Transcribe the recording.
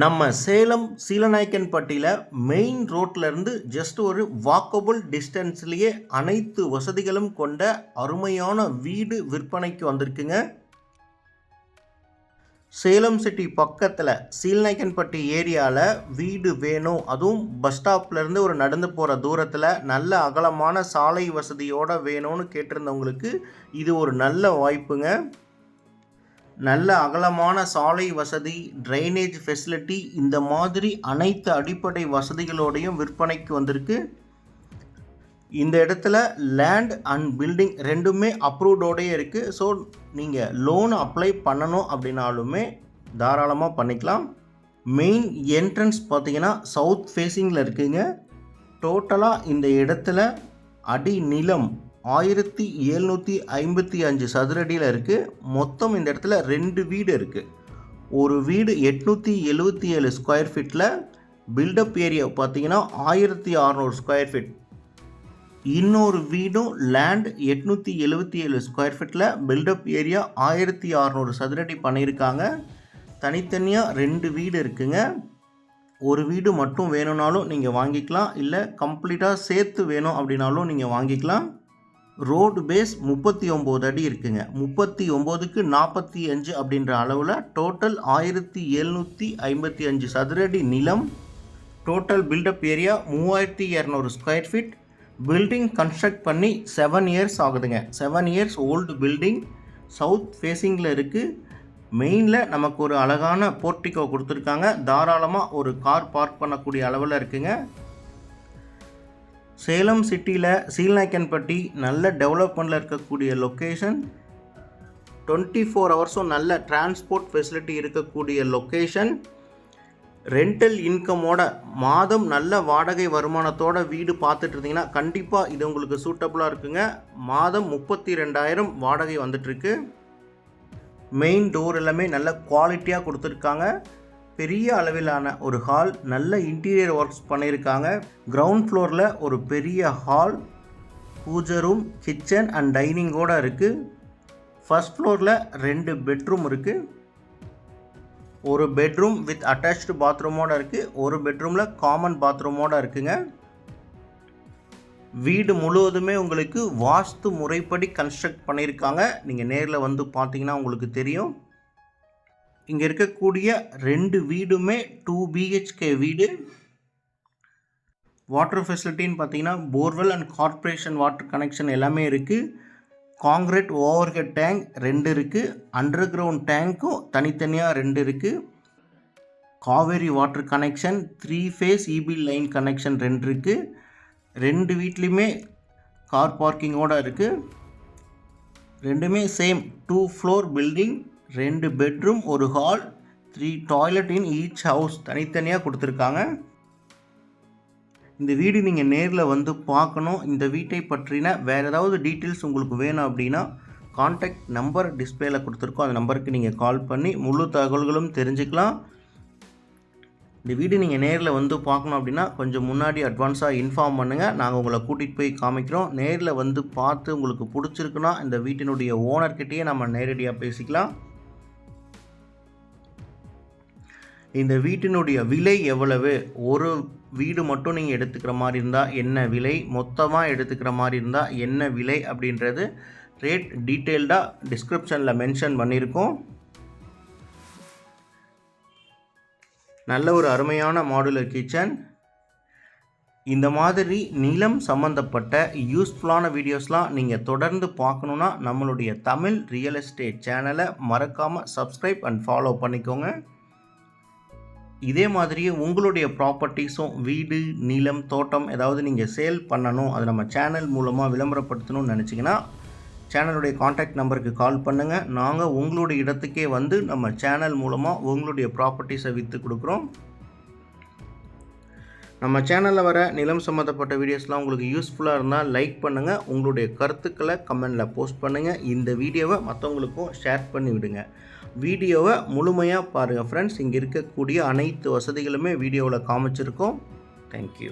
நம்ம சேலம் சீலநாயக்கன்பட்டியில் மெயின் ரோட்லேருந்து ஜஸ்ட் ஒரு வாக்கபிள் டிஸ்டன்ஸ்லேயே அனைத்து வசதிகளும் கொண்ட அருமையான வீடு விற்பனைக்கு வந்திருக்குங்க. சேலம் சிட்டி பக்கத்தில் சீலநாயக்கன்பட்டி ஏரியாவில் வீடு வேணும், அதுவும் பஸ் ஸ்டாப்லேருந்து ஒரு நடந்து போகிற தூரத்தில் நல்ல அகலமான சாலை வசதியோடு வேணும்னு கேட்டிருந்தவங்களுக்கு இது ஒரு நல்ல வாய்ப்புங்க. நல்ல அகலமான சாலை வசதி, ட்ரைனேஜ் ஃபெசிலிட்டி, இந்த மாதிரி அனைத்து அடிப்படை வசதிகளோடையும் விற்பனைக்கு வந்திருக்கு. இந்த இடத்துல லேண்ட் அண்ட் பில்டிங் ரெண்டுமே அப்ரூவ்டோடே இருக்குது. ஸோ நீங்கள் லோன் அப்ளை பண்ணணும் அப்படின்னாலுமே தாராளமாக பண்ணிக்கலாம். மெயின் என்ட்ரன்ஸ் பார்த்தீங்கன்னா சவுத் ஃபேஸிங்கில் இருக்குங்க. டோட்டலாக இந்த இடத்துல அடி நிலம் 1755 சதுரடியில் இருக்குது. மொத்தம் இந்த இடத்துல 2 வீடு இருக்குது. ஒரு வீடு 877 ஸ்கொயர் ஃபீட்டில், பில்டப் ஏரியா பார்த்தீங்கன்னா 1600 ஸ்கொயர் ஃபீட். இன்னொரு வீடும் லேண்ட் 877 ஸ்கொயர் ஃபீட்டில், பில்டப் ஏரியா 1600 சதுரடி பண்ணியிருக்காங்க. தனித்தனியாக 2 வீடு இருக்குங்க. ஒரு வீடு மட்டும் வேணும்னாலும் நீங்கள் வாங்கிக்கலாம், இல்லை கம்ப்ளீட்டாக சேர்த்து வேணும் அப்படின்னாலும் நீங்கள் வாங்கிக்கலாம். ரோடு பேஸ் 39 அடி இருக்குங்க. 39க்கு 45 அப்படின்ற அளவில் டோட்டல் 1755 சதுரடி நிலம். Total built up area 3200 square feet. Building construct பண்ணி 7 இயர்ஸ் ஆகுதுங்க. 7 இயர்ஸ் ஓல்டு பில்டிங். சவுத் ஃபேஸிங்கில் இருக்குது. மெயினில் நமக்கு ஒரு அழகான போர்ட்டிகோ கொடுத்துருக்காங்க. தாராளமாக ஒரு கார் பார்க் பண்ணக்கூடிய அளவில் இருக்குங்க. சேலம் சிட்டியில் சீலநாயக்கன்பட்டி நல்ல டெவலப்மெண்ட்டில் இருக்கக்கூடிய லொக்கேஷன். 24 ஹவர்ஸும் நல்ல டிரான்ஸ்போர்ட் ஃபெசிலிட்டி இருக்கக்கூடிய லொக்கேஷன். ரெண்டல் இன்கமோட மாதம் நல்ல வாடகை வருமானத்தோட வீடு பார்த்துட்டு இருந்தீங்கன்னா கண்டிப்பாக இது உங்களுக்கு சூட்டபுளாக இருக்குங்க. மாதம் 32,000 வாடகை வந்துட்டுருக்கு. மெயின் டோர் எல்லாமே நல்ல குவாலிட்டியாக கொடுத்துருக்காங்க. பெரிய அளவிலான ஒரு ஹால், நல்ல இன்டீரியர் ஒர்க்ஸ் பண்ணியிருக்காங்க. கிரவுண்ட் ஃப்ளோரில் ஒரு பெரிய ஹால், பூஜை ரூம், கிச்சன் அண்ட் டைனிங்கோடு இருக்குது. ஃபர்ஸ்ட் ஃப்ளோரில் 2 பெட்ரூம் இருக்குது. ஒரு பெட்ரூம் வித் அட்டாச்டு பாத்ரூமோடு இருக்குது. ஒரு பெட்ரூமில் காமன் பாத்ரூமோடு இருக்குங்க. வீடு முழுவதுமே உங்களுக்கு வாஸ்து முறைப்படி கன்ஸ்ட்ரக்ட் பண்ணியிருக்காங்க. நீங்கள் நேரில் வந்து பார்த்தீங்கன்னா உங்களுக்கு தெரியும். இங்கே இருக்கக்கூடிய 2 வீடுமே 2 BHK வீடு. வாட்டர் ஃபெசிலிட்டின்னு பார்த்தீங்கன்னா borewell and corporation water connection எல்லாமே இருக்குது. காங்கிரீட் ஓவர்ஹெட் டேங்க் 2 இருக்குது. அண்டர் கிரவுண்ட் டேங்க்கும் தனித்தனியாக 2 இருக்குது. Kaveri water connection, 3 phase EB line connection 2 இருக்குது. 2 வீட்லேயுமே கார் பார்க்கிங்கோடு இருக்குது. ரெண்டுமே சேம் 2 ஃப்ளோர் பில்டிங். 2 பெட்ரூம், ஒரு hall, 3 toilet in each house தனித்தனியாக கொடுத்துருக்காங்க. இந்த வீடு நீங்கள் நேரில் வந்து பார்க்கணும். இந்த வீட்டை பற்றின வேறு ஏதாவது டீட்டெயில்ஸ் உங்களுக்கு வேணும் அப்படின்னா கான்டாக்ட் நம்பர் டிஸ்பிளேல கொடுத்துருக்கோம். அந்த நம்பருக்கு நீங்கள் கால் பண்ணி முழு தகவல்களும் தெரிஞ்சுக்கலாம். இந்த வீடு நீங்கள் நேரில் வந்து பார்க்கணும் அப்படின்னா கொஞ்சம் முன்னாடி அட்வான்ஸாக இன்ஃபார்ம் பண்ணுங்கள். நாங்கள் உங்களை கூட்டிகிட்டு போய் காமிக்கிறோம். நேரில் வந்து பார்த்து உங்களுக்கு பிடிச்சிருக்குன்னா இந்த வீட்டினுடைய ஓனர்கிட்டையே நம்ம நேரடியாக பேசிக்கலாம். இந்த வீட்டினுடைய விலை எவ்வளவு, ஒரு வீடு மட்டும் நீங்கள் எடுத்துக்கிற மாதிரி இருந்தால் என்ன விலை, மொத்தமாக எடுத்துக்கிற மாதிரி இருந்தால் என்ன விலை அப்படின்றது ரேட் டீட்டெயில்டாக டிஸ்கிரிப்ஷனில் மென்ஷன் பண்ணியிருக்கோம். நல்ல ஒரு அருமையான மாடுலர் கிச்சன். இந்த மாதிரி நிலம் சம்மந்தப்பட்ட யூஸ்ஃபுல்லான வீடியோஸ்லாம் நீங்கள் தொடர்ந்து பார்க்கணுன்னா நம்மளுடைய தமிழ் ரியல் எஸ்டேட் சேனலை மறக்காமல் சப்ஸ்கிரைப் அண்ட் ஃபாலோ பண்ணிக்கோங்க. இதே மாதிரியே உங்களுடைய ப்ராப்பர்ட்டிஸும் வீடு, நிலம், தோட்டம் ஏதாவது நீங்கள் சேல் பண்ணணும், அது நம்ம சேனல் மூலமாக விளம்பரப்படுத்தணும்னு நினச்சிங்கன்னா சேனலுடைய கான்டாக்ட் நம்பருக்கு கால் பண்ணுங்கள். நாங்கள் உங்களுடைய இடத்துக்கே வந்து நம்ம சேனல் மூலமாக உங்களுடைய ப்ராப்பர்ட்டிஸை விற்று கொடுக்குறோம். நம்ம சேனலில் வர நிலம் சம்மந்தப்பட்ட வீடியோஸ்லாம் உங்களுக்கு யூஸ்ஃபுல்லாக இருந்தால் லைக் பண்ணுங்கள். உங்களுடைய கருத்துக்களை கமெண்டில் போஸ்ட் பண்ணுங்கள். இந்த வீடியோவை மற்றவங்களுக்கும் ஷேர் பண்ணி விடுங்க. வீடியோவை முழுமையாக பாருங்கள் ஃப்ரெண்ட்ஸ். இங்கே இருக்கக்கூடிய அனைத்து வசதிகளுமே வீடியோவில் காமிச்சிருக்கோம். தேங்க்யூ.